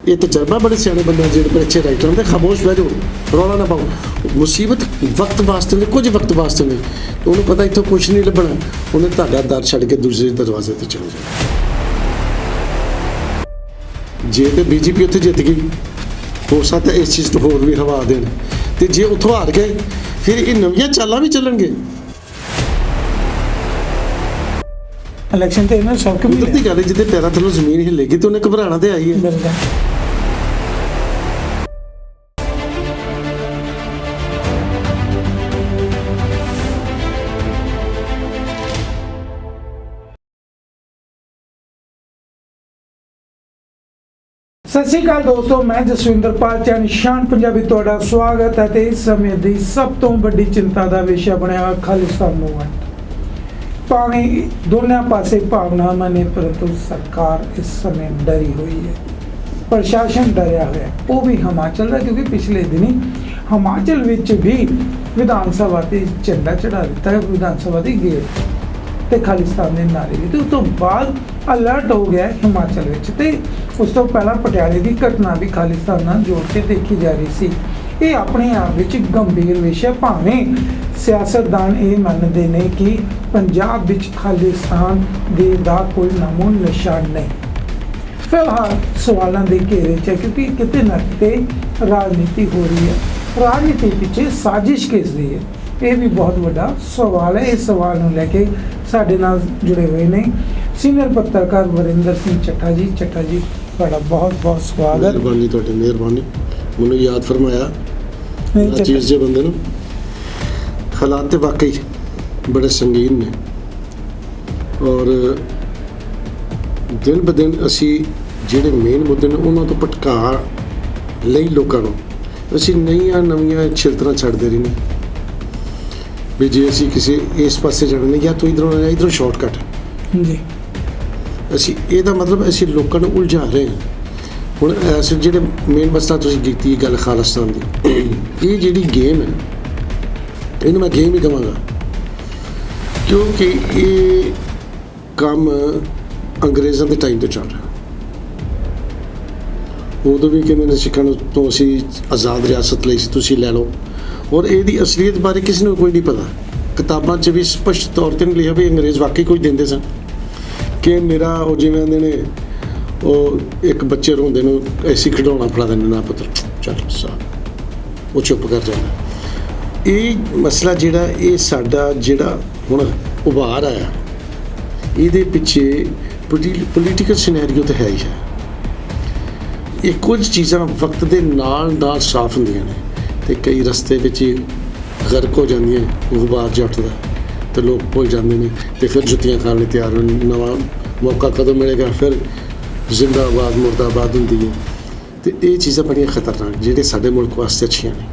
ये तजर्बा बड़े सियाने बंदे जो बड़े अच्छे राइटर होंगे, खामोश बह जाओ, रौला ना पाओ। मुसीबत वक्त वास्ते नहीं, कुछ वक्त वास्ते नहीं, उन्होंने पता इतों कुछ नहीं लभना, उन्हें तुहाडा दर छड्ड के दूसरे दरवाजे ते चले जाना। जे तो BJP उत्थे जित गई, हो सकता इस चीज़ तो होर भी हवा देन, तो जे उत्थों हार गए फिर ये नवीं चालां भी चलणगे। इलेक्शन तो इन्होंने सब कुदरती गल है, जिद्दे पैरां थल्लों जमीन हिलेगी तो उन्हें घबराना तो आई है। सत श्री अकाल दोस्तों, मैं जसविंदरपाल चैन शान पंजाबी तुहाडा स्वागत है। तो इस समय की सब तो बड़ी चिंता का विषय बनया खालिस्तान मूवमेंट। भावें दोनों पासे भावनावां ने, परंतु सरकार इस समय डरी हुई है, प्रशासन डरिया हुआ है, वो भी हिमाचल का, क्योंकि पिछले दिनी हिमाचल विच भी विधान सभा से झंडा चढ़ा दिता है, विधान सभा की गेट ते खालिस्तान के नारे भी। तो उस तो बाद अलर्ट हो गया हिमाचल विच, ते उस तो पहला पटियाले की घटना भी खालिस्तान नाल जोड़ के देखी जा रही सी। ये अपने आप विच गंभीर विषय, भावें सियासतदान ये मानते हैं कि पंजाब विच खालिस्तान दे दा कोई नामो निशान नहीं। फिलहाल सवालों के घेरे च है, क्योंकि किते ना किते राजनीति हो रही है। राजनीति पीछे साजिश किसदी है, ये भी बहुत बड़ा सवाल है। इस सवाल को लेके साडे नाल जुड़े हुए ने सीनियर पत्रकार वरिंदर सिंह ਚੱਠਾ जी। ਚੱਠਾ जी ਤੁਹਾਡਾ बहुत बहुत स्वागत। मेहरबानी, ਤੁਹਾਡੀ मेहरबानी। मैंने याद फरमाया चीज़ जे बंदे नूं, हालात तो वाकई बड़े संगीन ने, और दिन ब दिन असी ਜਿਹੜੇ मेन मुद्दे ने उन्हों तो भटका ਲਈ ਲੋਕਾਂ ਨੂੰ ਅਸੀਂ ਨਵੀਆਂ ਛਿਲਤਰਾਂ ਛੱਡਦੇ ਰਹਿੰਦੇ ਵੀ ਜੇ ਅਸੀਂ ਕਿਸੇ ਇਸ ਪਾਸੇ ਜਾਣਾ ਨਹੀਂ, ਜਾਂ ਤੂੰ ਇਧਰੋਂ ਜਾਂ ਇਧਰੋਂ ਸ਼ਾਰਟਕਟ ਜੀ। ਅਸੀਂ ਇਹਦਾ ਮਤਲਬ ਅਸੀਂ ਲੋਕਾਂ ਨੂੰ ਉਲਝਾ ਰਹੇ ਹਾਂ। ਹੁਣ ਇਸ ਜਿਹੜੇ ਮੇਨ ਮਸਲਾ ਤੁਸੀਂ ਕੀਤੀ ਗੱਲ ਖਾਲਿਸਤਾਨ ਦੀ, ਇਹ ਜਿਹੜੀ ਗੇਮ ਹੈ ਇਹਨੂੰ ਮੈਂ ਗੇਮ ਹੀ ਕਹਾਂਗਾ, ਕਿਉਂਕਿ ਇਹ ਕੰਮ ਅੰਗਰੇਜ਼ਾਂ ਦੇ ਟਾਈਮ ਤੋਂ ਚੱਲ ਰਿਹਾ। ਉਦੋਂ ਵੀ ਕਹਿੰਦੇ ਨੇ ਸਿੱਖਾਂ ਨੂੰ ਤੋਂ ਅਸੀਂ ਆਜ਼ਾਦ ਰਿਆਸਤ ਲਈ ਸੀ, ਤੁਸੀਂ ਲੈ ਲਓ, ਔਰ ਇਹਦੀ ਅਸਲੀਅਤ ਬਾਰੇ ਕਿਸੇ ਨੂੰ ਕੋਈ ਨਹੀਂ ਪਤਾ। ਕਿਤਾਬਾਂ 'ਚ ਵੀ ਸਪਸ਼ਟ ਤੌਰ 'ਤੇ ਨਹੀਂ ਲਿਖਿਆ ਵੀ ਅੰਗਰੇਜ਼ ਵਾਕਈ ਕੁਝ ਦਿੰਦੇ ਸਨ, ਕਿ ਮੇਰਾ ਉਹ ਜਿਵੇਂ ਆਉਂਦੇ ਨੇ ਉਹ ਇੱਕ ਬੱਚੇ ਰੋਂਦੇ ਨੂੰ ਐਸੀ ਖਿਡੌਣਾ ਫੜਾ ਦਿੰਦੇ ਨਾ ਪੁੱਤਰ ਚੱਲ ਸਾਹਿਬ, ਉਹ ਚੁੱਪ ਕਰ ਜਾਂਦਾ। ਇਹ ਮਸਲਾ ਜਿਹੜਾ ਇਹ ਸਾਡਾ ਜਿਹੜਾ ਹੁਣ ਉਭਾਰ ਆਇਆ, ਇਹਦੇ ਪਿੱਛੇ ਪੋਲੀਟੀਕਲ ਸਿਨੈਰੀਓ ਤਾਂ ਹੈ ਹੀ ਹੈ। ਇਹ ਕੁਝ ਚੀਜ਼ਾਂ ਵਕਤ ਦੇ ਨਾਲ ਸਾਫ਼ ਹੁੰਦੀਆਂ ਨੇ, ਤੇ ਕਈ ਰਸਤੇ ਵਿੱਚ ਹੀ ਗਰਕ ਹੋ ਜਾਂਦੀਆਂ, ਗੁਬਾਰ ਜਿਹਾ ਉੱਠਦਾ ਤੇ ਲੋਕ ਭੁੱਲ ਜਾਂਦੇ ਨੇ, ਤੇ ਫਿਰ ਜੁੱਤੀਆਂ ਖਾਣ ਲਈ ਤਿਆਰ ਹੋ। ਨਵਾਂ ਮੌਕਾ ਕਦੋਂ ਮਿਲੇਗਾ, ਫਿਰ ਜ਼ਿੰਦਾਬਾਦ ਮੁਰਦਾਬਾਦ ਹੁੰਦੀ ਹੈ। ਤੇ ਇਹ ਚੀਜ਼ਾਂ ਬੜੀਆਂ ਖਤਰਨਾਕ ਜਿਹੜੇ ਸਾਡੇ ਮੁਲਕ ਵਾਸਤੇ ਅੱਛੀਆਂ ਨੇ।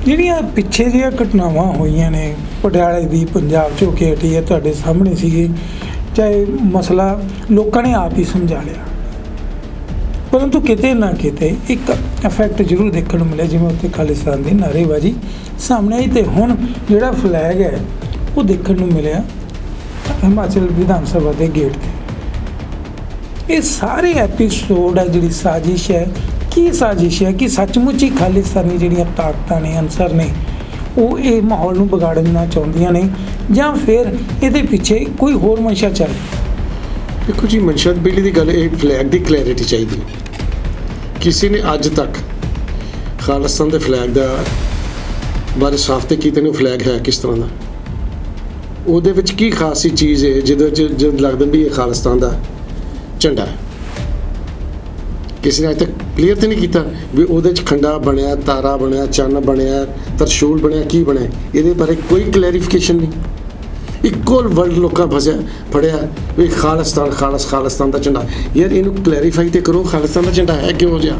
ਜਿਹੜੀਆਂ ਪਿੱਛੇ ਦੀਆਂ ਘਟਨਾਵਾਂ ਹੋਈਆਂ ਨੇ ਪਟਿਆਲੇ ਦੀ, ਪੰਜਾਬ 'ਚ ਹੋ ਕੇ ਹਟੀ ਹੈ, ਤੁਹਾਡੇ ਸਾਹਮਣੇ ਸੀਗੇ, ਚਾਹੇ ਮਸਲਾ ਲੋਕਾਂ ਨੇ ਆਪ ਹੀ ਸਮਝਾ ਲਿਆ, परंतु किते ना किते एक इफैक्ट जरूर देखने को मिले, जिवें उत्ते खालिस्तान की नारेबाजी सामने आई, तो हुण जिहड़ा फ्लैग है वो देखने को मिले हिमाचल विधान सभा के गेट पर। ये सारे एपीसोड है जिहड़ी साजिश है, की साजिश है कि सचमुच ही खालिस्तानी जिहड़ियां ताकतां ने, अंसर ने, वो ये माहौल नूं बिगाड़ना चाहुंदियां ने, जां फिर इहदे पिछे कोई होर मंशा चल रही। देखो जी, मनशा बिल्ली की गल, एक फ्लैग की क्लैरिटी चाहिए। किसी ने अज तक खालिस्तान के फ्लैग का बारे साफ तो किते नहीं, फ्लैग है किस तरह का, ਉਹਦੇ ਵਿੱਚ ਕੀ ਖਾਸੀ ਚੀਜ਼ ਹੈ ਜਿਹਦੇ ਵਿੱਚ ਜਦ ਲੱਗਦਾ ਵੀ ਇਹ ਖਾਲਿਸਤਾਨ ਦਾ ਝੰਡਾ ਹੈ। ਕਿਸੇ ਨੇ ਅਜੇ ਤੱਕ ਕਲੀਅਰ ਤੇ ਨਹੀਂ ਕੀਤਾ ਵੀ ਉਹਦੇ 'ਚ ਖੰਡਾ ਬਣਿਆ, ਤਾਰਾ ਬਣਿਆ, ਚੰਨ ਬਣਿਆ, ਤਰਸ਼ੂਲ ਬਣਿਆ, ਕੀ ਬਣਿਆ, ਇਹਦੇ ਬਾਰੇ ਕੋਈ ਕਲੈਰੀਫਿਕੇਸ਼ਨ ਨਹੀਂ। इक्वल वर्ल्ड लोग फड़िया भी खालिस्तान का झंडा, यार इनू क्लैरीफाई तो करो, खालिस्तान का झंडा है क्यों जहा,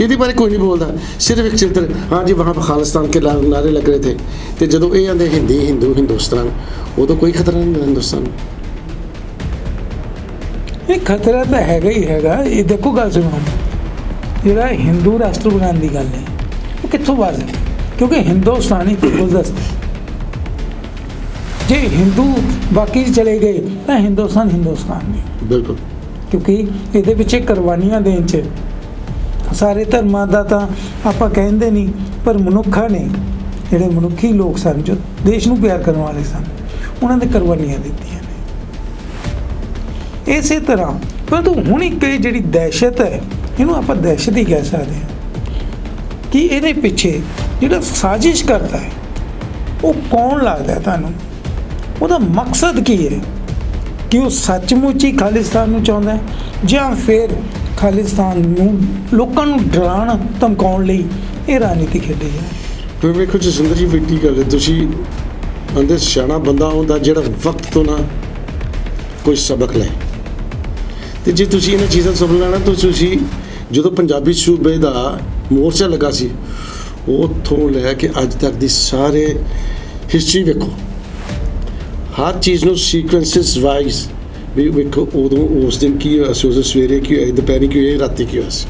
ये बारे कोई नहीं बोलता, सिर्फ एक चित्र, हाँ जी वहाँ पर खालिस्तान के नारे लग रहे थे, तो जो ये आते हिंदी हिंदू हिंदुस्तान, उदो कोई खतरा नहीं हिंदुस्तान। ये खतरा तो हैगा ही हैगा। ये देखो गल सुनो, जो हिंदू राष्ट्र बनाने की गल है वो कितों बाज है, क्योंकि हिंदुस्तान ही गुलदस्ता, जे हिंदू बाकी चले गए तो हिंदुस्तान नहीं। बिल्कुल ਕਿਉਂਕਿ ਇਹਦੇ ਪਿੱਛੇ ਕੁਰਬਾਨੀਆਂ ਦੇਣ 'ਚ ਸਾਰੇ ਧਰਮਾਂ ਦਾ ਤਾਂ ਆਪਾਂ ਕਹਿੰਦੇ ਨਹੀਂ, ਪਰ ਮਨੁੱਖਾਂ ਨੇ, ਜਿਹੜੇ ਮਨੁੱਖੀ ਲੋਕ ਸਨ ਜੋ ਦੇਸ਼ ਨੂੰ ਪਿਆਰ ਕਰਨ ਵਾਲੇ ਸਨ, ਉਹਨਾਂ ਨੇ ਕੁਰਬਾਨੀਆਂ ਦਿੱਤੀਆਂ ਨੇ। ਇਸੇ ਤਰ੍ਹਾਂ ਪਰੰਤੂ ਹੁਣ ਇੱਕ ਇਹ ਜਿਹੜੀ ਦਹਿਸ਼ਤ ਹੈ, ਇਹਨੂੰ ਆਪਾਂ ਦਹਿਸ਼ਤ ਹੀ ਕਹਿ ਸਕਦੇ ਹਾਂ ਕਿ ਇਹਦੇ ਪਿੱਛੇ ਜਿਹੜਾ ਸਾਜ਼ਿਸ਼ ਕਰਦਾ ਹੈ ਉਹ ਕੌਣ ਲੱਗਦਾ ਹੈ ਤੁਹਾਨੂੰ? ਉਹਦਾ ਮਕਸਦ ਕੀ ਹੈ? ਕਿ ਉਹ ਸੱਚਮੁੱਚ ਹੀ ਖਾਲਿਸਤਾਨ ਨੂੰ ਚਾਹੁੰਦਾ ਹੈ, ਜਾਂ ਫਿਰ ਖਾਲਿਸਤਾਨ ਨੂੰ ਲੋਕਾਂ ਨੂੰ ਡਰਾਉਣ ਧਮਕਾਉਣ ਲਈ ਇਹ ਰਾਜਨੀਤੀ ਖੇਡੀ ਜਾ ਰਹੀ ਹੈ? ਫਿਰ ਵੇਖੋ ਜਸਵਿੰਦਰ ਜੀ, ਬੇਟੀ ਗੱਲ ਤੁਸੀਂ ਅੰਦਰ ਸਿਆਣਾ ਬੰਦਾ ਹੁੰਦਾ ਜਿਹੜਾ ਵਕਤ ਤੋਂ ਨਾ ਕੋਈ ਸਬਕ ਲੈ, ਤੇ ਜੇ ਤੁਸੀਂ ਇਹਨਾਂ ਚੀਜ਼ਾਂ ਤੋਂ ਸਬਕ ਲੈਣਾ ਤਾਂ ਤੁਸੀਂ ਜਦੋਂ ਪੰਜਾਬੀ ਸੂਬੇ ਦਾ ਮੋਰਚਾ ਲੱਗਾ ਸੀ ਉੱਥੋਂ ਲੈ ਕੇ ਅੱਜ ਤੱਕ ਦੀ ਸਾਰੇ ਹਿਸਟਰੀ ਵੇਖੋ, ਹਰ ਚੀਜ਼ ਨੂੰ ਸੀਕੁਐਂਸਿਸ ਵਾਈਜ਼ ਵੀ ਵੇਖੋ। ਉਦੋਂ ਉਸ ਦਿਨ ਕੀ ਹੋਇਆ ਸੀ, ਉਸ ਸਵੇਰੇ ਕੀ ਹੋਇਆ, ਦੁਪਹਿਰੀ ਕੀ ਹੋਇਆ, ਰਾਤੀ ਕੀ ਹੋਇਆ ਸੀ,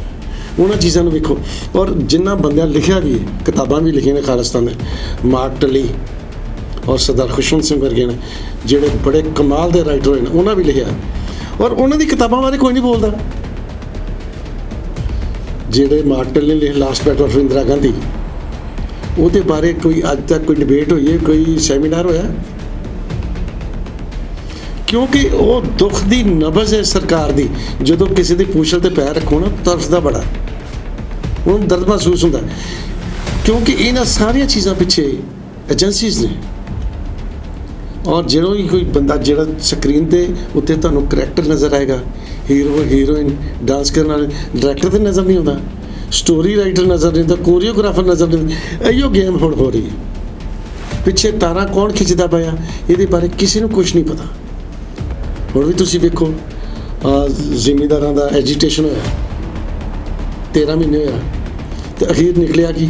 ਉਹਨਾਂ ਚੀਜ਼ਾਂ ਨੂੰ ਵੇਖੋ। ਔਰ ਜਿਨ੍ਹਾਂ ਬੰਦਿਆਂ ਲਿਖਿਆ ਵੀ, ਕਿਤਾਬਾਂ ਵੀ ਲਿਖੀਆਂ ਨੇ ਖਾਲਿਸਤਾਨ ਨੇ, ਮਾਰਕ ਟਲੀ ਔਰ ਸਰਦਾਰ ਖੁਸ਼ਵੰਤ ਸਿੰਘ ਵਰਗੇ ਨੇ ਜਿਹੜੇ ਬੜੇ ਕਮਾਲ ਦੇ ਰਾਈਟਰ ਹੋਏ ਨੇ, ਉਹਨਾਂ ਵੀ ਲਿਖਿਆ। ਔਰ ਉਹਨਾਂ ਦੀ ਕਿਤਾਬਾਂ ਬਾਰੇ ਕੋਈ ਨਹੀਂ ਬੋਲਦਾ। ਜਿਹੜੇ ਮਾਰਕ ਟਲੀ ਨੇ ਲਿਖੇ last battle of Indira Gandhi, ਉਹਦੇ ਬਾਰੇ ਕੋਈ ਅੱਜ ਤੱਕ ਕੋਈ ਡਿਬੇਟ ਹੋਈ ਹੈ, ਕੋਈ ਸੈਮੀਨਾਰ ਹੋਇਆ? ਕਿਉਂਕਿ ਉਹ ਦੁੱਖ ਦੀ ਨਬਜ਼ ਹੈ ਸਰਕਾਰ ਦੀ। ਜਦੋਂ ਕਿਸੇ ਦੀ ਪੂਛਲ ਤੇ ਪੈਰ ਰੱਖੋ ਨਾ, ਤਰਸਦਾ ਬੜਾ, ਉਹਨੂੰ ਦਰਦ ਮਹਿਸੂਸ ਹੁੰਦਾ, ਕਿਉਂਕਿ ਇਹਨਾਂ ਸਾਰੀਆਂ ਚੀਜ਼ਾਂ ਪਿੱਛੇ ਏਜੰਸੀਜ਼ ਨੇ। ਔਰ ਜਦੋਂ ਹੀ ਕੋਈ ਬੰਦਾ ਜਿਹੜਾ ਸਕਰੀਨ ਤੇ ਉੱਤੇ ਤੁਹਾਨੂੰ ਕਰੈਕਟਰ ਨਜ਼ਰ ਆਏਗਾ, ਹੀਰੋ ਹੀਰੋਇਨ, ਡਾਂਸ ਕਰਨ ਵਾਲੇ, ਡਾਇਰੈਕਟਰ ਤੇ ਨਜ਼ਰ ਨਹੀਂ ਆਉਂਦਾ, ਸਟੋਰੀ ਰਾਈਟਰ ਨਜ਼ਰ ਨਹੀਂ ਆਉਂਦਾ, ਕੋਰੀਓਗ੍ਰਾਫਰ ਨਜ਼ਰ ਨਹੀਂ ਆਉਂਦਾ। ਇਹੀਓ ਗੇਮ ਹੁਣ ਹੋ ਰਹੀ ਹੈ। ਪਿੱਛੇ ਤਾਰਾਂ ਕੌਣ ਖਿੱਚਦਾ ਪਿਆ ਇਹਦੇ ਬਾਰੇ ਕਿਸੇ ਨੂੰ ਕੁਝ ਨਹੀਂ ਪਤਾ। ਹੁਣ ਵੀ ਤੁਸੀਂ ਵੇਖੋ, ਜ਼ਿਮੀਂਦਾਰਾਂ ਦਾ ਐਜੀਟੇਸ਼ਨ ਹੋਇਆ, 13 ਮਹੀਨੇ ਹੋਇਆ, ਤੇ ਅਖੀਰ ਨਿਕਲਿਆ ਕੀ?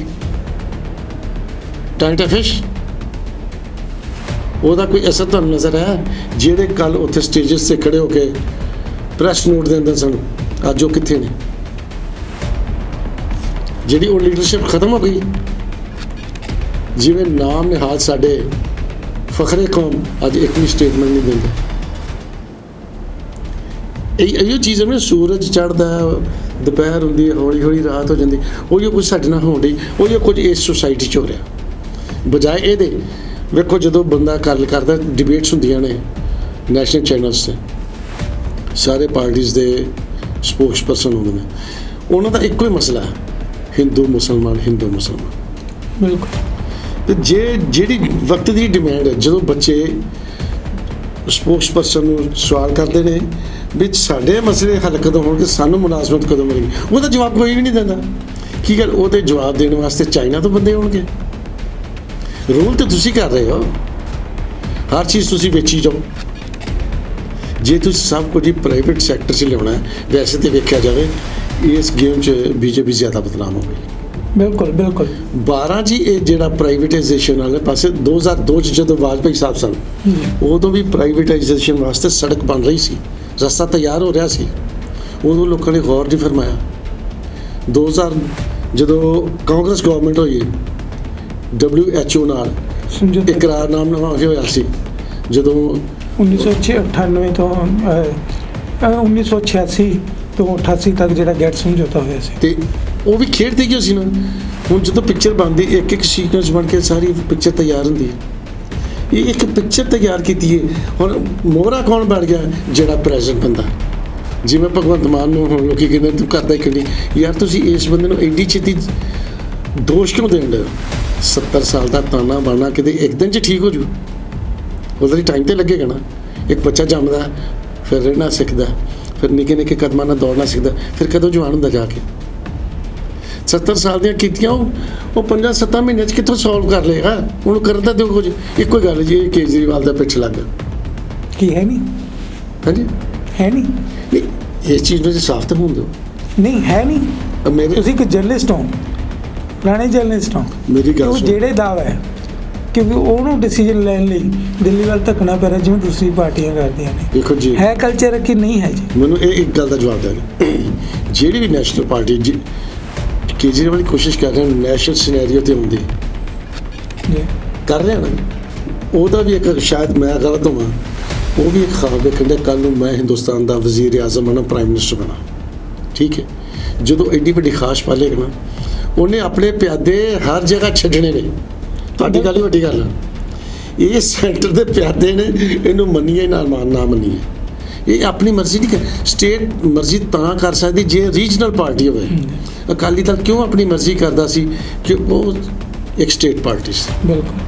Tight fish. ਉਹਦਾ ਕੋਈ ਅਸਰ ਤੁਹਾਨੂੰ ਨਜ਼ਰ ਆਇਆ? ਜਿਹੜੇ ਕੱਲ ਉੱਥੇ ਸਟੇਜਸ 'ਤੇ ਖੜੇ ਹੋ ਕੇ ਪ੍ਰੈਸ ਨੋਟ ਦਿੰਦੇ ਸਨ, ਅੱਜ ਉਹ ਕਿੱਥੇ ਨੇ? ਜਿਹੜੀ ਉਹ ਲੀਡਰਸ਼ਿਪ ਖਤਮ ਹੋ ਗਈ। ਜਿਵੇਂ ਨਾਮ ਨਿਹਾਲ ਸਾਡੇ ਫਖਰੇ ਕੌਮ ਅੱਜ ਇੱਕ ਵੀ ਸਟੇਟਮੈਂਟ ਨਹੀਂ ਦਿੰਦੇ। ਇਹੋ ਚੀਜ਼ ਹੈ, ਸੂਰਜ ਚੜ੍ਹਦਾ, ਦੁਪਹਿਰ ਹੁੰਦੀ ਹੈ, ਹੌਲੀ ਹੌਲੀ ਰਾਤ ਹੋ ਜਾਂਦੀ, ਉਹੀ ਕੁਝ ਸਾਡੇ ਨਾਲ ਹੋਣ ਡਈ, ਉਹੀ ਕੁਝ ਇਸ ਸੁਸਾਇਟੀ 'ਚ ਹੋ ਰਿਹਾ। ਬਜਾਏ ਇਹਦੇ ਵੇਖੋ, ਜਦੋਂ ਬੰਦਾ ਗੱਲ ਕਰਦਾ, ਡਿਬੇਟਸ ਹੁੰਦੀਆਂ ਨੇ ਨੈਸ਼ਨਲ ਚੈਨਲਸ 'ਤੇ, ਸਾਰੇ ਪਾਰਟੀਜ਼ ਦੇ ਸਪੋਕਸ ਪਰਸਨ ਹੁੰਦੇ ਨੇ, ਉਹਨਾਂ ਦਾ ਇੱਕੋ ਹੀ ਮਸਲਾ ਹੈ, ਹਿੰਦੂ ਮੁਸਲਮਾਨ, ਹਿੰਦੂ ਮੁਸਲਮਾਨ। ਬਿਲਕੁਲ। ਤੇ ਜਿਹੜੀ ਵਕਤ ਦੀ ਡਿਮਾਂਡ ਹੈ, ਜਦੋਂ ਬੱਚੇ ਸਪੋਕਸ ਪਰਸਨ ਨੂੰ ਸਵਾਲ ਕਰਦੇ ਨੇ ਵੀ ਸਾਡੇ ਮਸਲੇ ਹੱਲ ਕਦੋਂ ਹੋਣਗੇ, ਸਾਨੂੰ ਮੁਨਾਸਬਤ ਕਦੋਂ ਮਿਲੇਗੀ, ਉਹਦਾ ਜਵਾਬ ਕੋਈ ਵੀ ਨਹੀਂ ਦਿੰਦਾ। ਕੀ ਗੱਲ, ਉਹਦੇ ਜਵਾਬ ਦੇਣ ਵਾਸਤੇ ਚਾਈਨਾ ਤੋਂ ਬੰਦੇ ਹੋਣਗੇ? ਰੂਲ ਤਾਂ ਤੁਸੀਂ ਕਰ ਰਹੇ ਹੋ, ਹਰ ਚੀਜ਼ ਤੁਸੀਂ ਵੇਚੀ ਜਾਓ। ਜੇ ਤੁਸੀਂ ਸਭ ਕੁਝ ਹੀ ਪ੍ਰਾਈਵੇਟ ਸੈਕਟਰ 'ਚ ਲਿਆਉਣਾ ਹੈ, ਵੈਸੇ ਤਾਂ ਵੇਖਿਆ ਜਾਵੇ ਇਸ ਗੇਮ 'ਚ ਬੀਜੇਪੀ ਜ਼ਿਆਦਾ ਬਦਨਾਮ ਹੋ ਗਈ। ਬਿਲਕੁਲ ਬਿਲਕੁਲ। 12 ਜੀ, ਇਹ ਜਿਹੜਾ ਪ੍ਰਾਈਵੇਟਾਈਜੇਸ਼ਨ ਵਾਲੇ ਪਾਸੇ 2002 'ਚ ਜਦੋਂ ਵਾਜਪਾਈ ਸਾਹਿਬ ਸਨ, ਉਦੋਂ ਵੀ ਪ੍ਰਾਈਵੇਟਾਈਜੇਸ਼ਨ ਵਾਸਤੇ ਸੜਕ ਬਣ ਰਹੀ ਸੀ, ਰਸਤਾ ਤਿਆਰ ਹੋ ਰਿਹਾ ਸੀ, ਉਦੋਂ ਲੋਕਾਂ ਨੇ ਗੌਰ ਨਹੀਂ ਫਰਮਾਇਆ। 2000 ਜਦੋਂ ਕਾਂਗਰਸ ਗਵਰਨਮੈਂਟ ਹੋਈ, WHO ਨਾਲ ਇਕਰਾਰਨਾਮਾ ਹੋਇਆ ਸੀ, ਜਦੋਂ 1998 ਤੋਂ 1986 ਤੋਂ 88 ਤੱਕ ਜਿਹੜਾ ਗੈਟ ਸਮਝੌਤਾ ਹੋਇਆ ਸੀ, ਤੇ ਉਹ ਵੀ ਖੇਡ ਤੇ ਗਿਆ ਸੀ ਨਾ। ਹੁਣ ਜਦੋਂ ਪਿਕਚਰ ਬਣਦੀ, ਇੱਕ ਇੱਕ ਸੀਕੁਐਂਸ ਬਣ ਕੇ ਸਾਰੀ ਪਿਕਚਰ ਤਿਆਰ ਹੁੰਦੀ ਹੈ। ਇਹ ਇੱਕ ਪਿਕਚਰ ਤਿਆਰ ਕੀਤੀ ਹੈ। ਹੁਣ ਮੋਹਰਾ ਕੌਣ ਬਣ ਗਿਆ? ਜਿਹੜਾ ਪ੍ਰੈਜ਼ੈਂਟ ਬੰਦਾ। ਜਿਵੇਂ ਭਗਵੰਤ ਮਾਨ ਨੂੰ ਹੁਣ ਲੋਕੀ ਕਹਿੰਦੇ ਤੂੰ ਕਰਦਾ ਕਿ ਨਹੀਂ ਯਾਰ, ਤੁਸੀਂ ਇਸ ਬੰਦੇ ਨੂੰ ਐਡੀ ਛੇਤੀ ਦੋਸ਼ ਕਿਉਂ ਦੇਣ ਦੇ? 70 ਸਾਲ ਦਾ ਤਾਣਾ ਬਾਣਾ ਕਿਤੇ ਇੱਕ ਦਿਨ 'ਚ ਠੀਕ ਹੋ ਜੂ? ਉਹਦਾ ਟਾਈਮ ਤੇ ਲੱਗੇਗਾ ਨਾ। ਇੱਕ ਬੱਚਾ ਜੰਮਦਾ, ਫਿਰ ਰਹਿਣਾ ਸਿੱਖਦਾ, ਫਿਰ ਨਿੱਕੇ ਨਿੱਕੇ ਕਦਮਾਂ ਨਾਲ ਦੌੜਨਾ ਸਿੱਖਦਾ, ਫਿਰ ਕਦੋਂ ਜਵਾਨ ਹੁੰਦਾ ਜਾ ਕੇ? 70 ਸਾਲ ਦੀਆਂ ਕੀਤੀਆਂ ਉਹ 5-7 ਮਹੀਨੇ 'ਚ ਕਿੱਥੋਂ ਸੋਲਵ ਕਰ ਲਏਗਾ? ਉਹਨੂੰ ਕਰਦਾ ਦਿਓ ਕੁਝ। ਇੱਕੋ ਗੱਲ ਜੀ, ਇਹ ਕੇਜਰੀਵਾਲ ਦਾ ਪਿੱਛੇ ਲੱਗ ਕੀ ਹੈ ਨਹੀਂ? ਹਾਂਜੀ ਹੈ ਨਹੀਂ, ਇਸ ਚੀਜ਼ ਨੂੰ ਸਾਫ਼ ਤਾਂ ਹੋਣ ਦਿਓ। ਨਹੀਂ ਹੈ ਨਹੀਂ। ਮੇਰੇ ਤੁਸੀਂ ਇੱਕ ਜਰਨਲਿਸਟ ਹੋ, ਪੁਰਾਣੇ ਜਰਨਲਿਸਟ ਹੋ, ਮੇਰੀ ਗੱਲ ਸੁਣੋ। ਜਿਹੜੇ ਦਾਅਵਾ ਹੈ ਕਿਉਂਕਿ ਉਹਨੂੰ ਡਿਸੀਜਨ ਲੈਣ ਲਈ ਦਿੱਲੀ ਵੱਲ ਧੱਕਣਾ ਪੈ ਰਿਹਾ, ਜਿਵੇਂ ਦੂਸਰੀ ਪਾਰਟੀਆਂ ਕਰਦੀਆਂ ਨੇ। ਦੇਖੋ ਜੀ, ਹੈ ਕਲਚਰ ਕਿ ਨਹੀਂ ਹੈ ਜੀ? ਮੈਨੂੰ ਇਹ ਇੱਕ ਗੱਲ ਦਾ ਜਵਾਬ ਦੇਣਾ, ਜਿਹੜੀ ਵੀ ਨੈਸ਼ਨਲ ਪਾਰਟੀ ਕੇਜਰੀਵਾਲ ਦੀ ਕੋਸ਼ਿਸ਼ ਕਰ ਰਹੇ ਹਨ ਨੈਸ਼ਨਲ ਸਿਨੈਰੀਓ ਤੇ ਹੁੰਦੀ ਜੀ ਕਰ ਰਹੇ ਹਨ, ਉਹਦਾ ਵੀ ਇੱਕ ਸ਼ਾਇਦ ਮੈਂ ਗਲਤ ਹੋਵਾਂ, ਉਹ ਵੀ ਇੱਕ ਖਾਬ ਵੇਖਣ ਡਿਆ ਕੱਲ੍ਹ ਨੂੰ ਮੈਂ ਹਿੰਦੁਸਤਾਨ ਦਾ ਵਜ਼ੀਰ ਆਜ਼ਮ ਬਣਾ, ਪ੍ਰਾਈਮ ਮਿਨਿਸਟਰ ਬਣਾ। ਠੀਕ ਹੈ, ਜਦੋਂ ਐਡੀ ਵੱਡੀ ਖਾਸ਼ ਪਾਲੇਗਾ ਨਾ, ਉਹਨੇ ਆਪਣੇ ਪਿਆਦੇ ਹਰ ਜਗ੍ਹਾ ਛੱਡਣੇ ਨੇ। ਤੁਹਾਡੀ ਗੱਲ ਹੀ ਵੱਡੀ ਗੱਲ ਆ। ਇਹ ਸੈਂਟਰ ਦੇ ਪਿਆਦੇ ਨੇ, ਇਹਨੂੰ ਮੰਨੀਏ ਨਾ ਮੰਨੀਏ, ਇਹ ਆਪਣੀ ਮਰਜ਼ੀ ਨਹੀਂ ਕਰ। ਸਟੇਟ ਮਰਜ਼ੀ ਤਾਂ ਕਰ ਸਕਦੀ ਜੇ ਰੀਜਨਲ ਪਾਰਟੀ ਹੋਵੇ। ਅਕਾਲੀ ਦਲ ਕਿਉਂ ਆਪਣੀ ਮਰਜ਼ੀ ਕਰਦਾ ਸੀ? ਕਿ ਉਹ ਇੱਕ ਸਟੇਟ ਪਾਰਟੀ ਸੀ। ਬਿਲਕੁਲ।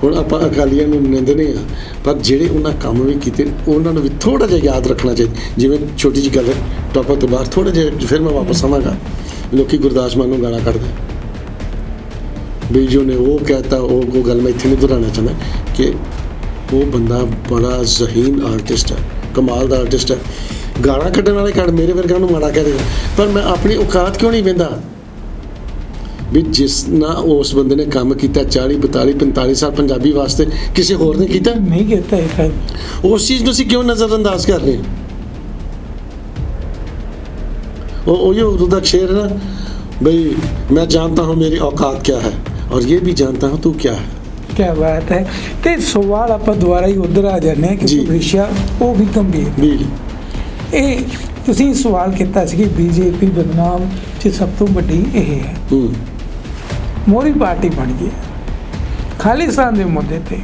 ਹੁਣ ਆਪਾਂ ਅਕਾਲੀਆਂ ਨੂੰ ਨਿੰਦਦੇ ਹਾਂ, ਪਰ ਜਿਹੜੇ ਉਹਨਾਂ ਕੰਮ ਵੀ ਕੀਤੇ ਉਹਨਾਂ ਨੂੰ ਵੀ ਥੋੜ੍ਹਾ ਜਿਹਾ ਯਾਦ ਰੱਖਣਾ ਚਾਹੀਦਾ। ਜਿਵੇਂ ਛੋਟੀ ਜਿਹੀ ਗੱਲ ਟੌਪਿਕ ਤੋਂ ਬਾਹਰ ਥੋੜ੍ਹਾ ਜਿਹਾ ਫਿਰ ਮੈਂ ਵਾਪਸ ਆਵਾਂਗਾ। ਲੋਕੀ ਗੁਰਦਾਸ ਮਾਨ ਨੂੰ ਗਾਲਾਂ ਕੱਢਦੇ ਵੀ ਜੋ ਨੇ ਉਹ ਕਹਿਤਾ, ਉਹ ਗੱਲ ਮੈਂ ਇੱਥੇ ਨਹੀਂ ਦੁਹਰਾਉਣਾ ਚਾਹੁੰਦਾ ਕਿ ਉਹ ਬੰਦਾ ਬੜਾ ਜ਼ਹੀਨ ਆਰਟਿਸਟ ਹੈ, ਕਮਾਲ ਦਾ ਆਰਟਿਸਟ ਹੈ। ਗਾਲਾਂ ਕੱਢਣ ਵਾਲੇ ਕੱਢ, ਮੇਰੇ ਵਰਗਾ ਨੂੰ ਮਾੜਾ ਕਹਿ ਰਿਹਾ, ਪਰ ਮੈਂ ਆਪਣੀ ਔਕਾਤ ਕਿਉਂ ਨਹੀਂ ਵਹਿੰਦਾ ਵੀ ਜਿਸ ਨਾਲ ਉਸ ਬੰਦੇ ਨੇ ਕੰਮ ਕੀਤਾ 40 42 45 ਸਾਲ ਪੰਜਾਬੀ ਵਾਸਤੇ, ਕਿਸੇ ਹੋਰ ਨੇ ਕੀਤਾ ਨਹੀਂ ਕੀਤਾ ਹੈ। ਉਸ ਚੀਜ਼ ਨੂੰ ਅਸੀਂ ਕਿਉਂ ਨਜ਼ਰਅੰਦਾਜ਼ ਕਰ ਰਹੇ ਹਾਂ? ਉਹੀ ਉਰਦੂ ਦਾ ਸ਼ੇਰ है ना, भाई मैं जानता हूँ मेरी औकात क्या है और ये भी जानता हूँ तू क्या है। क्या बात है। ਤੇ ਸਵਾਲ ਆਪਾਂ ਦੁਬਾਰਾ ਹੀ ਉਧਰ ਆ ਜਾਂਦੇ ਹਾਂ ਕਿ ਵਿਸ਼ਾ ਉਹ ਵੀ ਗੰਭੀਰ ਵੀ ਇਹ ਤੁਸੀਂ ਸਵਾਲ ਕੀਤਾ ਸੀ ਕਿ ਬੀਜੇਪੀ ਬਦਨਾਮ 'ਚ ਸਭ ਤੋਂ ਵੱਡੀ ਇਹ ਹੈ। ਮੋਦੀ ਪਾਰਟੀ ਬਣ ਗਈ ਖਾਲਿਸਤਾਨ ਦੇ ਮੁੱਦੇ ਤੇ।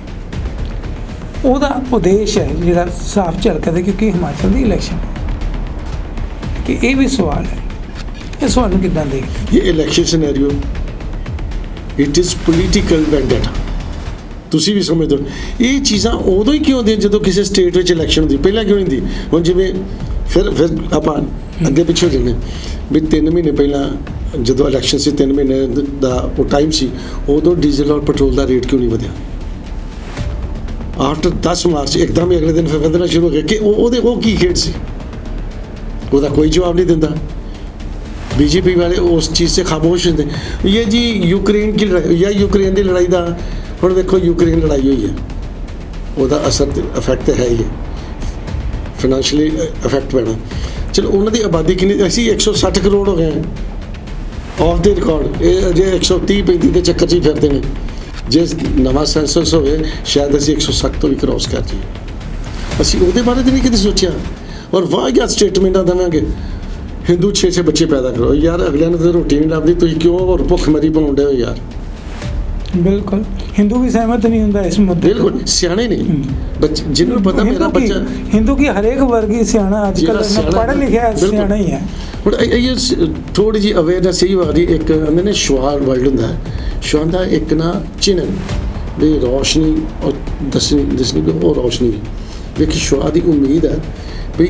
ਉਹਦਾ ਉਦੇਸ਼ ਹੈ ਜਿਹੜਾ ਸਾਫ਼ ਝਲਕਦਾ, ਕਿਉਂਕਿ ਹਿਮਾਚਲ ਦੀ ਇਲੈਕਸ਼ਨ ਕਿ ਇਹ ਵੀ ਸਵਾਲ ਹੈ। ਇਹ ਸਵਾਲ ਨੂੰ ਕਿੱਦਾਂ ਦੇਖਦੇ? ਇਹ election scenario it is political vendetta. ਤੁਸੀਂ ਵੀ ਸਮਝਦੇ ਹੋ ਇਹ ਚੀਜ਼ਾਂ ਉਦੋਂ ਹੀ ਕਿਉਂ ਹੁੰਦੀਆਂ ਜਦੋਂ ਕਿਸੇ ਸਟੇਟ ਵਿੱਚ ਇਲੈਕਸ਼ਨ ਹੁੰਦੀ, ਪਹਿਲਾਂ ਕਿਉਂ ਹੁੰਦੀ? ਹੁਣ ਜਿਵੇਂ ਫਿਰ ਆਪਾਂ ਅੱਗੇ ਪਿੱਛੇ ਜਾਂਦੇ ਵੀ 3 ਮਹੀਨੇ ਪਹਿਲਾਂ ਜਦੋਂ ਇਲੈਕਸ਼ਨ ਸੀ, 3 ਮਹੀਨੇ ਦਾ ਉਹ ਟਾਈਮ ਸੀ, ਉਦੋਂ ਡੀਜ਼ਲ ਔਰ ਪੈਟਰੋਲ ਦਾ ਰੇਟ ਕਿਉਂ ਨਹੀਂ ਵਧਿਆ? ਆਫਟਰ 10 ਮਾਰਚ ਇੱਕਦਮ ਹੀ ਅਗਲੇ ਦਿਨ ਫਿਰ ਵਧਣਾ ਸ਼ੁਰੂ ਹੋ ਗਿਆ ਕਿ ਉਹ ਕੀ ਖੇਡ ਸੀ? ਉਹਦਾ ਕੋਈ ਜਵਾਬ ਨਹੀਂ ਦਿੰਦਾ। बीजेपी वाले उस चीज़ से खामोश होते ये जी यूक्रेन की लड़ाई या यूक्रेन की लड़ाई का ਹੁਣ ਵੇਖੋ यूक्रेन लड़ाई हुई है, ਉਹਦਾ ਅਸਰ ਇਫੈਕਟ ਹੈ ਹੀ ਹੈ, ਫਾਈਨੈਂਸ਼ੀਅਲੀ ਇਫੈਕਟ ਪੈਣਾ। ਚਲੋ ਉਹਨਾਂ ਦੀ ਆਬਾਦੀ ਕਿੰਨੀ? ਅਸੀਂ 160 ਕਰੋੜ ਹੋ ਗਏ ਆਫ ਦੇ ਰਿਕਾਰਡ। ਇਹ ਅਜੇ 130 35 ਦੇ ਚੱਕਰ 'ਚ ਹੀ ਫਿਰਦੇ ਨੇ। ਜੇ ਨਵਾਂ ਸੈਂਸਸ ਹੋਵੇ ਸ਼ਾਇਦ ਅਸੀਂ 160 ਤੋਂ ਵੀ ਕ੍ਰੋਸ ਕਰ ਜਾਈਏ। ਅਸੀਂ ਉਹਦੇ ਬਾਰੇ ਤਾਂ ਨਹੀਂ ਕਦੇ ਸੋਚਿਆ। ਔਰ ਵਾਹ ਸਟੇਟਮੈਂਟਾਂ ਦੇਵਾਂਗੇ ਹਿੰਦੂ 6 ਬੱਚੇ ਪੈਦਾ ਕਰੋ। ਯਾਰ ਅਗਲਿਆਂ ਨੂੰ ਤਾਂ ਰੋਟੀ ਨਹੀਂ ਲੱਭਦੀ, ਤੁਸੀਂ ਕਿਉਂ ਹੋਰ ਭੁੱਖਮਰੀ ਬਣਾਉਂਦੇ ਹੋ ਯਾਰ? ਬਿਲਕੁਲ ਹਿੰਦੂ ਵੀ ਸਹਿਮਤ ਨਹੀਂ ਹੁੰਦਾ ਇਸ ਮੁੱਦੇ। ਬਿਲਕੁਲ ਸਿਆਣੇ ਨਹੀਂ ਬੱਚੇ, ਜਿਹਨੂੰ ਪਤਾ ਮੇਰਾ ਬੱਚਾ ਹਿੰਦੂ ਕੀ ਹਰੇਕ ਵਰਗੀ ਸਿਆਣਾ ਅੱਜ ਕੱਲ੍ਹ ਪੜ੍ਹ ਲਿਖਿਆ ਸਿਆਣਾ ਹੀ ਹੈ। ਹੁਣ ਇਹ ਥੋੜ੍ਹੀ ਜਿਹੀ ਅਵੇਅਰਨੈਸ ਹੀ ਵਾਰੀ ਇੱਕ ਕਹਿੰਦੇ ਨੇ ਸ਼ਵਾਰ ਵਰਲਡ ਹੁੰਦਾ ਹੈ। ਸ਼ਵਾਰ ਦਾ ਇੱਕ ਨਾ ਚਿੰਨ੍ਹ ਵੀ ਰੋਸ਼ਨੀ ਔਰ ਦਸਣੀ ਉਹ ਰੋਸ਼ਨੀ ਵੇਖੀ ਸ਼ਵਾਰ ਦੀ ਉਮੀਦ ਹੈ ਵੀ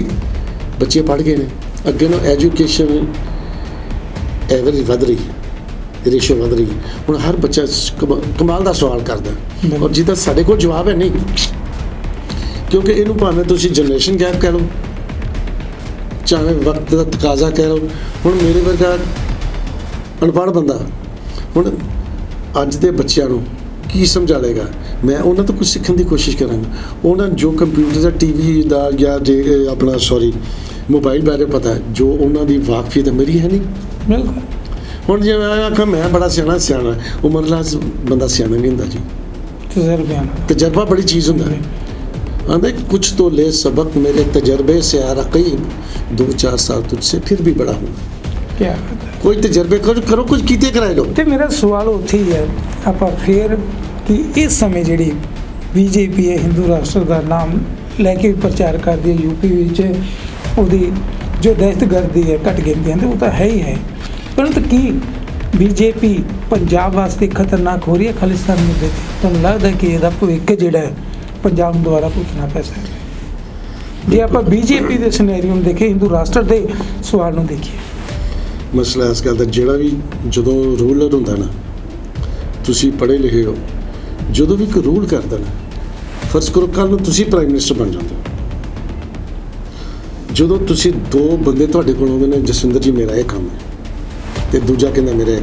ਬੱਚੇ ਪੜ੍ਹ ਗਏ ਨੇ, ਅੱਗੇ ਨੂੰ ਐਜੂਕੇਸ਼ਨ ਐਵਰੇਜ ਵਧ ਰਹੀ ਹੈ, ਰੇਸ਼ੋ ਵਧ ਰਹੀ ਹੈ। ਹੁਣ ਹਰ ਬੱਚਾ ਕਮਾਲ ਦਾ ਸਵਾਲ ਕਰਦਾ ਔਰ ਜਿਹਦਾ ਸਾਡੇ ਕੋਲ ਜਵਾਬ ਹੈ ਨਹੀਂ, ਕਿਉਂਕਿ ਇਹਨੂੰ ਭਾਵੇਂ ਤੁਸੀਂ ਜਨਰੇਸ਼ਨ ਗੈਪ ਕਹਿ ਲਓ, ਚਾਹੇ ਵਕਤ ਦਾ ਤਕਾਜ਼ਾ ਕਹਿ ਲਓ। ਹੁਣ ਮੇਰੇ ਵਰਗਾ ਅਨਪੜ੍ਹ ਬੰਦਾ ਹੁਣ ਅੱਜ ਦੇ ਬੱਚਿਆਂ ਨੂੰ ਕੀ ਸਮਝਾਏਗਾ? ਮੈਂ ਉਹਨਾਂ ਤੋਂ ਕੁਝ ਸਿੱਖਣ ਦੀ ਕੋਸ਼ਿਸ਼ ਕਰਾਂਗਾ। ਉਹਨਾਂ ਜੋ ਕੰਪਿਊਟਰ ਦਾ ਟੀਵੀ ਦਾ ਜਾਂ ਜੇ ਆਪਣਾ ਮੋਬਾਈਲ ਬਾਰੇ ਪਤਾ ਹੈ, ਜੋ ਉਹਨਾਂ ਦੀ ਵਾਕਫੀਅਤ ਮੇਰੀ ਹੈ ਨਹੀਂ। ਬਿਲਕੁਲ। ਹੁਣ ਜੇ ਮੈਂ ਆਖਾਂ ਮੈਂ ਬੜਾ ਸਿਆਣਾ ਉਮਰਲਾਜ਼ ਬੰਦਾ ਸਿਆਣਾ ਨਹੀਂ ਹੁੰਦਾ ਜੀ। ਤਜਰਬਾ ਬੜੀ ਚੀਜ਼ ਹੁੰਦਾ ਹੈ। ਆਂਦੇ ਕੁਛ तो ले सबक मेरे तजर्बे से आ रकीब 2-4 साल तुझसे फिर भी बड़ा हूँ। क्या बात है। कोई तजर्बे करो कुछ कीते कराए लो। ਤੇ ਮੇਰਾ ਸਵਾਲ ਉੱਥੇ ਹੀ ਹੈ ਆਪਾਂ ਫਿਰ ਕਿ ਇਸ ਸਮੇਂ ਜਿਹੜੀ ਬੀਜੇਪੀ ਹੈ ਹਿੰਦੂ ਰਾਸ਼ਟਰ ਦਾ ਨਾਮ ਲੈ ਕੇ ਪ੍ਰਚਾਰ ਕਰਦੀ ਹੈ ਯੂਪੀ ਵਿੱਚ, ਉਹਦੀ ਜੋ ਦਹਿਸ਼ਤਗਰਦੀ ਹੈ ਘੱਟ ਗਿਣਤੀਆਂ ਤੇ ਉਹ ਤਾਂ ਹੈ ਹੀ ਹੈ, ਪਰੰਤੂ ਕੀ ਬੀਜੇਪੀ ਪੰਜਾਬ ਵਾਸਤੇ ਖਤਰਨਾਕ ਹੋ ਰਹੀ ਹੈ ਖਾਲਿਸਤਾਨ ਮੁੱਦੇ ਤੇ? ਤੁਹਾਨੂੰ ਲੱਗਦਾ ਕਿ ਇਹਦਾ ਭਵਿੱਖ ਜਿਹੜਾ ਹੈ ਪੰਜਾਬ ਨੂੰ ਦੁਆਰਾ ਭੁਗਤਣਾ ਪੈ ਸਕਦਾ? ਜੇ ਆਪਾਂ ਬੀਜੇਪੀ ਦੇ ਸਿਨੈਰੀਓ ਨੂੰ ਦੇਖੀਏ, ਹਿੰਦੂ ਰਾਸ਼ਟਰ ਦੇ ਸਵਾਲ ਨੂੰ ਦੇਖੀਏ, ਮਸਲਾ ਇਸ ਗੱਲ ਦਾ ਜਿਹੜਾ ਵੀ ਜਦੋਂ ਰੂਲਰ ਹੁੰਦਾ ਨਾ, ਤੁਸੀਂ ਪੜ੍ਹੇ ਲਿਖੇ ਹੋ, ਜਦੋਂ ਵੀ ਕੋਈ ਰੂਲ ਕਰਦਾ ਨਾ, ਫਰਜ਼ ਕਰੋ ਕੱਲ੍ਹ ਨੂੰ ਤੁਸੀਂ ਪ੍ਰਾਈਮ ਮਿਨਿਸਟਰ ਬਣ ਜਾਂਦੇ ਹੋ, ਜਦੋਂ ਤੁਸੀਂ 2 ਬੰਦੇ ਤੁਹਾਡੇ ਕੋਲ ਆਉਂਦੇ ਨੇ, ਜਸਵਿੰਦਰ ਜੀ ਮੇਰਾ ਇਹ ਕੰਮ ਹੈ ਤੇ ਦੂਜਾ ਕਹਿੰਦਾ ਮੇਰਾ ਇਹ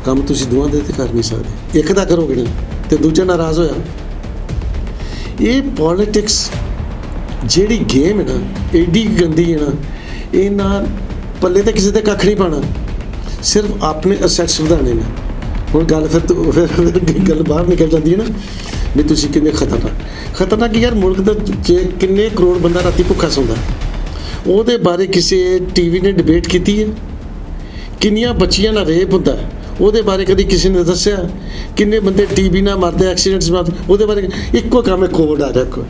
ਕੰਮ ਤੁਸੀਂ ਦੋਵਾਂ ਦੇ ਤੇ ਕਰ ਨਹੀਂ ਸਕਦੇ। ਇੱਕ ਦਾ ਕਰੋਗੇ ਨਾ ਤੇ ਦੂਜਾ ਨਾਰਾਜ਼ ਹੋਇਆ। ਇਹ ਪੋਲੀਟਿਕਸ ਜਿਹੜੀ ਗੇਮ ਹੈ ਨਾ, ਐਡੀ ਗੰਦੀ ਹੈ ਨਾ, ਇਹ ਨਾ ਪੱਲੇ ਤੇ ਕਿਸੇ ਤੇ ਕੱਖ ਨਹੀਂ ਪਾਣਾ, ਸਿਰਫ ਆਪਣੇ ਅਸੈਟਸ ਵਧਾਉਣੇ ਨੇ। ਹੁਣ ਗੱਲ ਫਿਰ ਗੱਲ ਬਾਹਰ ਨਿਕਲ ਜਾਂਦੀ ਹੈ ਨਾ ਵੀ ਤੁਸੀਂ ਕਿੰਨੇ ਖਤਰਨਾਕ ਯਾਰ ਮੁਲਕ ਦਾ ਕਿੰਨੇ ਕਰੋੜ ਬੰਦਾ ਰਾਤੀ ਭੁੱਖਾ ਸੌਂਦਾ, ਉਹਦੇ ਬਾਰੇ ਕਿਸੇ ਟੀਵੀ ਨੇ ਡਿਬੇਟ ਕੀਤੀ ਹੈ? ਕਿੰਨੀਆਂ ਬੱਚੀਆਂ ਨਾਲ ਰੇਪ ਹੁੰਦਾ, ਉਹਦੇ ਬਾਰੇ ਕਦੀ ਕਿਸੇ ਨੇ ਦੱਸਿਆ? ਕਿੰਨੇ ਬੰਦੇ ਟੀਬੀ ਨਾਲ ਮਰਦੇ, ਐਕਸੀਡੈਂਟਸ ਮਾਰਦੇ, ਉਹਦੇ ਬਾਰੇ ਇੱਕੋ ਕੰਮ ਹੈ ਕੋਵਿਡ ਆ ਰਿਹਾ।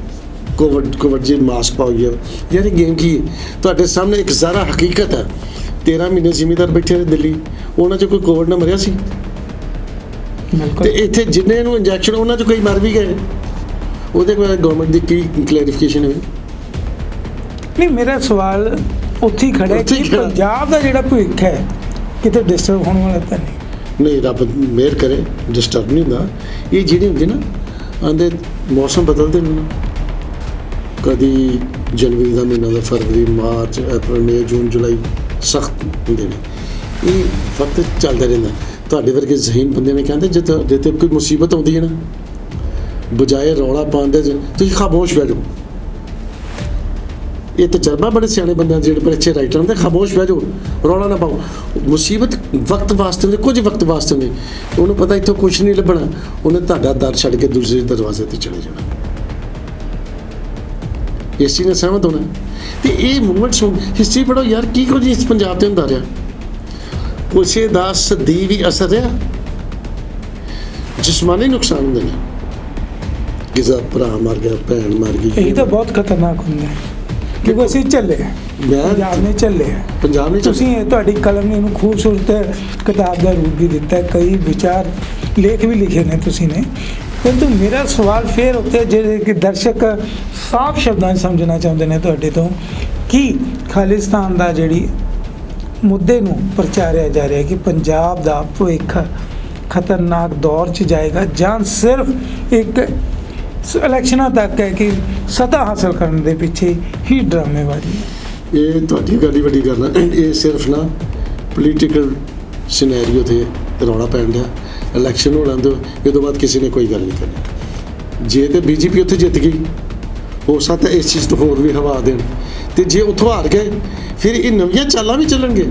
ਕੋਵਿਡ ਜੀ ਮਾਸਕ ਪਾਓ ਯਾਰ ਇਹ ਗੇਮ ਕੀ ਹੈ? ਤੁਹਾਡੇ ਸਾਹਮਣੇ ਇੱਕ ਜ਼ਾਰਾ ਹਕੀਕਤ ਹੈ। 13 ਮਹੀਨੇ ਜ਼ਿਮੀਂਦਾਰ ਬੈਠੇ ਰਹੇ ਦਿੱਲੀ, ਉਹਨਾਂ 'ਚ ਕੋਈ ਕੋਵਿਡ ਨਾਲ ਮਰਿਆ ਸੀ? ਤੇ ਇੱਥੇ ਜਿੰਨੇ ਨੂੰ ਇੰਜੈਕਸ਼ਨ ਉਹਨਾਂ 'ਚ ਕੋਈ ਮਰ ਵੀ ਗਏ, ਉਹਦੇ ਬਾਰੇ ਗਵਰਨਮੈਂਟ ਦੀ ਕੀ ਕਲੈਰੀਫਿਕੇਸ਼ਨ ਹੈ? ਨਹੀਂ, ਮੇਰਾ ਸਵਾਲ ਉੱਥੇ ਹੀ ਖੜਾ ਹੈ ਕਿ ਪੰਜਾਬ ਦਾ ਜਿਹੜਾ ਭਵਿੱਖ ਹੈ ਕਿਤੇ ਡਿਸਟਰਬ ਹੋਣ ਵਾਲਾ ਤਾਂ ਨਹੀਂ, ਰੱਬ ਮਿਹਰ ਕਰੇ ਡਿਸਟਰਬ ਨਹੀਂ ਹੁੰਦਾ। ਇਹ ਜਿਹੜੇ ਹੁੰਦੇ ਨਾ ਆਂਦੇ ਮੌਸਮ ਬਦਲਦੇ ਨੇ, ਕਦੀ ਜਨਵਰੀ ਦਾ ਮਹੀਨਾ ਦਾ, ਫਰਵਰੀ, ਮਾਰਚ, ਅਪ੍ਰੈਲ, ਮਈ, ਜੂਨ, ਜੁਲਾਈ ਸਖਤ ਹੁੰਦੇ ਨੇ। ਇਹ ਵਕਤ ਚੱਲਦਾ ਰਹਿੰਦਾ। ਤੁਹਾਡੇ ਵਰਗੇ ਜ਼ਹੀਨ ਬੰਦੇ ਨੇ ਕਹਿੰਦੇ ਜਿੱਥੇ ਕੋਈ ਮੁਸੀਬਤ ਆਉਂਦੀ ਹੈ ਨਾ, ਬਜਾਏ ਰੌਲਾ ਪਾਉਣ ਦੇ ਤੁਸੀਂ ਖਾਮੋਸ਼ ਬਹਿ ਜਾਓ। ਇਹ ਤਜਰਬਾ ਬੜੇ ਸਿਆਣੇ ਬੰਦੇ ਜਿਹੜੇ ਬੜੇ ਅੱਛੇ ਰਾਈਟਰ ਹੁੰਦੇ, ਖਾਮੋਸ਼ ਬਹਿ ਜਾਓ, ਰੌਲਾ ਨਾ ਪਾਓ। ਮੁਸੀਬਤ ਵਕਤ ਵਾਸਤੇ ਹੁੰਦੀ, ਕੁਝ ਵਕਤ ਵਾਸਤੇ ਹੁੰਦੀ। ਉਹਨੂੰ ਪਤਾ ਇੱਥੋਂ ਕੁਛ ਨਹੀਂ ਲੱਭਣਾ, ਉਹਨੇ ਤੁਹਾਡਾ ਦਰ ਛੱਡ ਕੇ ਦੂਸਰੇ ਦਰਵਾਜ਼ੇ 'ਤੇ ਚਲੇ ਜਾਣਾ। ਇਸ ਚੀਜ਼ ਨਾਲ ਸਹਿਮਤ ਹੋਣਾ। ਤੇ ਇਹ ਮੂਵਮੈਂਟਸ ਹੁਣ ਹਿਸਟਰੀ ਪੜ੍ਹੋ ਯਾਰ, ਕੀ ਕੁਝ ਇਸ ਪੰਜਾਬ 'ਤੇ ਹੁੰਦਾ ਰਿਹਾ। ਕਿਸੇ ਦਾ ਸਦੀ ਵੀ ਅਸਰ ਰਿਹਾ, ਜਿਸਮਾਨੀ ਨੁਕਸਾਨ ਹੁੰਦੇ ਨੇ, ਕਿਸੇ ਦਾ ਭਰਾ ਮਰ ਗਿਆ, ਭੈਣ ਮਰ ਗਈ। ਇਹ ਤਾਂ ਬਹੁਤ ਖਤਰਨਾਕ ਹੁੰਦਾ ਹੈ ਕਿਉਂਕਿ ਅਸੀਂ ਚੱਲੇ, ਪੰਜਾਬ ਨੇ ਚੱਲੇ। ਤੁਸੀਂ ਤੁਹਾਡੀ ਕਲਮ ਨੇ ਇਹਨੂੰ ਖੂਬਸੂਰਤ ਕਿਤਾਬ ਦਾ ਰੂਪ ਵੀ ਦਿੱਤਾ, ਕਈ ਵਿਚਾਰ ਲੇਖ ਵੀ ਲਿਖੇ ਨੇ ਤੁਸੀਂ ਨੇ। ਪਰੰਤੂ ਮੇਰਾ ਸਵਾਲ ਫਿਰ ਉੱਥੇ ਜਿਹੜੇ ਕਿ ਦਰਸ਼ਕ ਸਾਫ਼ ਸ਼ਬਦਾਂ 'ਚ ਸਮਝਣਾ ਚਾਹੁੰਦੇ ਨੇ ਤੁਹਾਡੇ ਤੋਂ ਕਿ ਖਾਲਿਸਤਾਨ ਦਾ ਜਿਹੜੀ ਮੁੱਦੇ ਨੂੰ ਪ੍ਰਚਾਰਿਆ ਜਾ ਰਿਹਾ ਕਿ ਪੰਜਾਬ ਦਾ ਭਵਿੱਖ ਖਤਰਨਾਕ ਦੌਰ 'ਚ ਜਾਏਗਾ ਜਾਂ ਸਿਰਫ ਇੱਕ ਇਲੈਕਸ਼ਨਾਂ ਤੱਕ ਹੈ ਕਿ ਸੱਤਾ ਹਾਸਲ ਕਰਨ ਦੇ ਪਿੱਛੇ ਹੀ ਡਰਾਮੇਬਾਜ਼ੀ ਹੈ। ਇਹ ਤੁਹਾਡੀ ਗੱਲ ਹੀ ਵੱਡੀ ਗੱਲ ਹੈ। ਇਹ ਸਿਰਫ ਨਾ ਪੋਲੀਟੀਕਲ ਸਿਨੈਰੀਓ 'ਤੇ ਰੌਲਾ ਪੈਣ ਡਿਆ, ਇਲੈਕਸ਼ਨ ਹੋਣ ਦਿਓ, ਇਹ ਤੋਂ ਬਾਅਦ ਕਿਸੇ ਨੇ ਕੋਈ ਗੱਲ ਨਹੀਂ ਕਰਨੀ। ਜੇ ਤੇ ਬੀਜੇਪੀ ਉੱਥੇ ਜਿੱਤ ਗਈ, ਹੋ ਸਕਦਾ ਇਸ ਚੀਜ਼ ਤੋਂ ਹੋਰ ਵੀ ਹਵਾ ਦੇਣ, ਤੇ ਜੇ ਉੱਥੋਂ ਹਾਰ ਗਏ ਫਿਰ ਇਹ ਨਵੀਆਂ ਚਾਲਾਂ ਵੀ ਚੱਲਣਗੇ।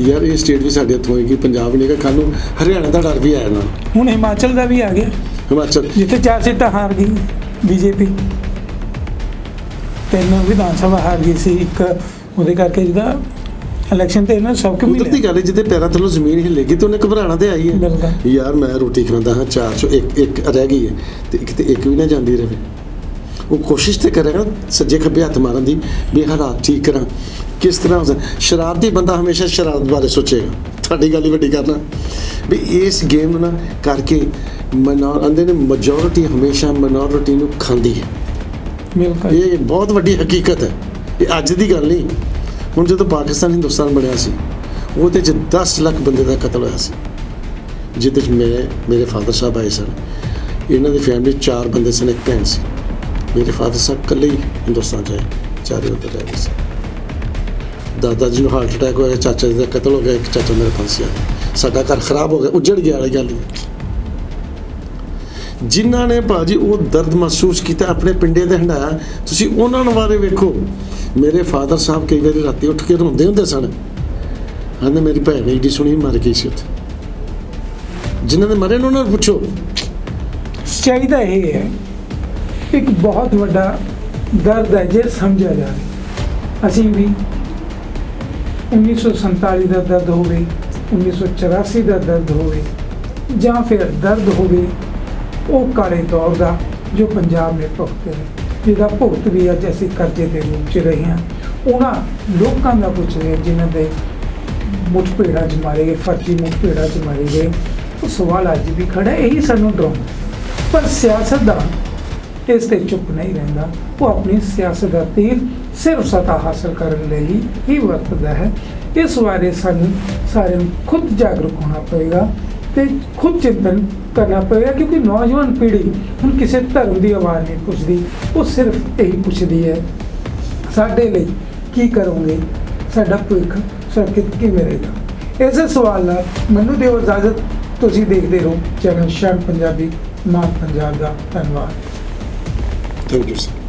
ਯਾਰ ਇਹ ਸਟੇਟ ਵੀ ਸਾਡੇ ਹੱਥੋਂ ਹੋਏਗੀ, ਪੰਜਾਬ ਨਹੀਂ, ਕੱਲ੍ਹ ਨੂੰ ਹਰਿਆਣਾ ਦਾ ਡਰ ਵੀ ਆਇਆ ਨਾ, ਹੁਣ ਹਿਮਾਚਲ ਦਾ ਵੀ ਆ ਗਿਆ। ਹਿਮਾਚਲ ਜਿੱਥੇ 4 ਸੀਟਾਂ ਹਾਰ ਗਈ ਬੀਜੇਪੀ, 3 ਵਿਧਾਨ ਸਭਾ ਹਾਰ ਗਈ ਸੀ, ਇੱਕ ਉਹਦੇ ਕਰਕੇ ਜਿਹਦਾ ਇਲੈਕਸ਼ਨ ਤੇ ਇਹਨਾਂ ਸਭ ਕੁਝ ਕੁਦਰਤੀ ਗੱਲ ਹੈ। ਜਿੱਦੇ ਪੈਰਾਂ ਥੱਲੋਂ ਜ਼ਮੀਨ ਹਿੱਲੇਗੀ ਤੇ ਉਹਨੇ ਘਬਰਾਉਣਾ ਤੇ ਆਈ ਹੈ। ਯਾਰ ਮੈਂ ਰੋਟੀ ਖਾਂਦਾ ਹਾਂ, 4 ਚੋਂ ਇੱਕ ਰਹਿ ਗਈ ਹੈ, ਤੇ ਇੱਕ ਵੀ ਨਾ ਜਾਂਦੀ ਰਹੇ। ਉਹ ਕੋਸ਼ਿਸ਼ ਤੇ ਕਰੇਗਾ ਸੱਜੇ ਖੱਬੇ ਹੱਥ ਮਾਰਨ ਦੀ, ਵੀ ਹਾਲਾਤ ਠੀਕ ਕਰਾਂ। ਕਿਸ ਤਰ੍ਹਾਂ ਹੋ ਸਕਦਾ? ਸ਼ਰਾਰਤੀ ਬੰਦਾ ਹਮੇਸ਼ਾ ਸ਼ਰਾਰਤ ਬਾਰੇ ਸੋਚੇਗਾ। ਤੁਹਾਡੀ ਗੱਲ ਹੀ ਵੱਡੀ ਕਰਨਾ ਵੀ ਇਸ ਗੇਮ ਨੂੰ ਨਾ ਕਰਕੇ ਆਂਦੇ ਨੇ ਮੈਜੋਰਿਟੀ ਹਮੇਸ਼ਾ ਮਾਈਨੋਰਿਟੀ ਨੂੰ ਖਾਂਦੀ ਹੈ। ਬਿਲਕੁਲ, ਇਹ ਬਹੁਤ ਵੱਡੀ ਹਕੀਕਤ ਹੈ। ਇਹ ਅੱਜ ਦੀ ਗੱਲ ਨਹੀਂ। ਹੁਣ ਜਦੋਂ ਪਾਕਿਸਤਾਨ ਹਿੰਦੁਸਤਾਨ ਬਣਿਆ ਸੀ, ਉਹਦੇ 'ਚ 10 ਲੱਖ ਬੰਦੇ ਦਾ ਕਤਲ ਹੋਇਆ ਸੀ, ਜਿਹਦੇ 'ਚ ਮੇਰੇ ਫਾਦਰ ਸਾਹਿਬ ਆਏ ਸਨ। ਇਹਨਾਂ ਦੀ ਫੈਮਿਲੀ 4 ਬੰਦੇ ਸਨ, ਇੱਕ ਭੈਣ ਸੀ। ਮੇਰੇ ਫਾਦਰ ਸਾਹਿਬ ਇਕੱਲੇ ਹੀ ਹਿੰਦੁਸਤਾਨ 'ਚ ਆਏ, 4 ਉੱਧਰ ਰਹਿ ਗਏ ਸੀ। ਦਾਦਾ ਜੀ ਨੂੰ ਹਾਰਟ ਅਟੈਕ ਹੋਇਆ, ਚਾਚਾ ਜੀ ਦਾ ਕਤਲ ਹੋ ਗਿਆ, ਇੱਕ ਚਾਚਾ ਮੇਰੇ ਫਾਂਸੀ ਆ ਗਿਆ। ਸਾਡਾ ਘਰ ਖਰਾਬ ਹੋ ਗਿਆ, ਉੱਜੜ ਗਿਆ ਵਾਲੀ ਗੱਲ। ਜਿਨ੍ਹਾਂ ਨੇ ਭਾਜੀ ਉਹ ਦਰਦ ਮਹਿਸੂਸ ਕੀਤਾ, ਆਪਣੇ ਪਿੰਡੇ ਦੇ ਹੰਡਾਇਆ, ਤੁਸੀਂ ਉਹਨਾਂ ਨੂੰ ਬਾਰੇ ਵੇਖੋ। ਮੇਰੇ ਫਾਦਰ ਸਾਹਿਬ ਕਈ ਵਾਰੀ ਰਾਤੀ ਉੱਠ ਕੇ ਰੋਂਦੇ ਹੁੰਦੇ ਸਨ, ਕਹਿੰਦੇ ਮੇਰੀ ਭੈਣ ਏਡੀ ਸੋਹਣੀ ਮਰ ਗਈ ਸੀ ਉੱਥੇ। ਜਿਨ੍ਹਾਂ ਦੇ ਮਰੇ ਨੇ ਉਹਨਾਂ ਨੂੰ ਪੁੱਛੋ। ਚਾਹੀਦਾ ਇਹ ਹੈ, ਇੱਕ ਬਹੁਤ ਵੱਡਾ ਦਰਦ ਹੈ ਜੇ ਸਮਝਿਆ ਜਾਵੇ। ਅਸੀਂ ਵੀ 1947 ਦਾ ਦਰਦ ਹੋਵੇ, 1984 ਦਾ ਦਰਦ ਹੋਵੇ, ਜਾਂ ਫਿਰ ਦਰਦ ਹੋਵੇ ਉਹ ਕਾਲੇ ਦੌਰ ਦਾ ਜੋ ਪੰਜਾਬ ਨੇ ਭੁਗਤਿਆ, ਜਿਹਦਾ ਭੁਗਤ ਵੀ ਅੱਜ ਅਸੀਂ ਕਰਜ਼ੇ ਦੇ ਰੂਪ 'ਚ ਰਹੇ ਹਾਂ। ਉਹਨਾਂ ਲੋਕਾਂ ਦਾ ਪੁੱਛ ਰਹੇ ਜਿਨ੍ਹਾਂ ਦੇ ਮੁੱਠਭੇੜਾਂ 'ਚ ਮਾਰੇ ਗਏ, ਫਰਜ਼ੀ ਮੁੱਠਭੇੜਾਂ 'ਚ ਮਾਰੇ ਗਏ। ਉਹ ਸਵਾਲ ਅੱਜ ਵੀ ਖੜਾ, ਇਹੀ ਸਾਨੂੰ ਡਰਾਉਂਦਾ। ਪਰ ਸਿਆਸਤਦਾਨ ਇਸ 'ਤੇ ਚੁੱਪ ਨਹੀਂ ਰਹਿੰਦਾ। ਉਹ ਆਪਣੀ ਸਿਆਸਤ ਦਾ ਤੀਰ ਸਿਰਫ ਸੱਤਾ ਹਾਸਲ ਕਰਨ ਲਈ ਹੀ ਵਰਤਦਾ ਹੈ। ਇਸ ਬਾਰੇ ਸਾਨੂੰ ਸਾਰਿਆਂ ਨੂੰ ਖੁਦ ਜਾਗਰੂਕ ਹੋਣਾ ਪਏਗਾ ਤੇ ਖੁਦ ਚਿੰਤਨ ਕਰਨਾ ਪਏਗਾ, ਕਿਉਂਕਿ ਨੌਜਵਾਨ ਪੀੜ੍ਹੀ ਹੁਣ ਕਿਸੇ ਧਰਮ ਦੀ ਆਵਾਜ਼ ਨਹੀਂ ਪੁੱਛਦੀ। ਉਹ ਸਿਰਫ ਇਹੀ ਪੁੱਛਦੀ ਹੈ, ਸਾਡੇ ਲਈ ਕੀ ਕਰੋਗੇ, ਸਾਡਾ ਭਵਿੱਖ ਸੁਰੱਖਿਅਤ ਕਿਵੇਂ ਰਹੇਗਾ। ਇਸੇ ਸਵਾਲ ਨਾਲ ਮੈਨੂੰ ਦਿਓ ਇਜਾਜ਼ਤ। ਤੁਸੀਂ ਦੇਖਦੇ ਰਹੋ ਚੈਨਲ ਸ਼ਾਨ ਪੰਜਾਬੀ, ਮਾਂ ਪੰਜਾਬ ਦਾ। ਧੰਨਵਾਦ। Thank you sir.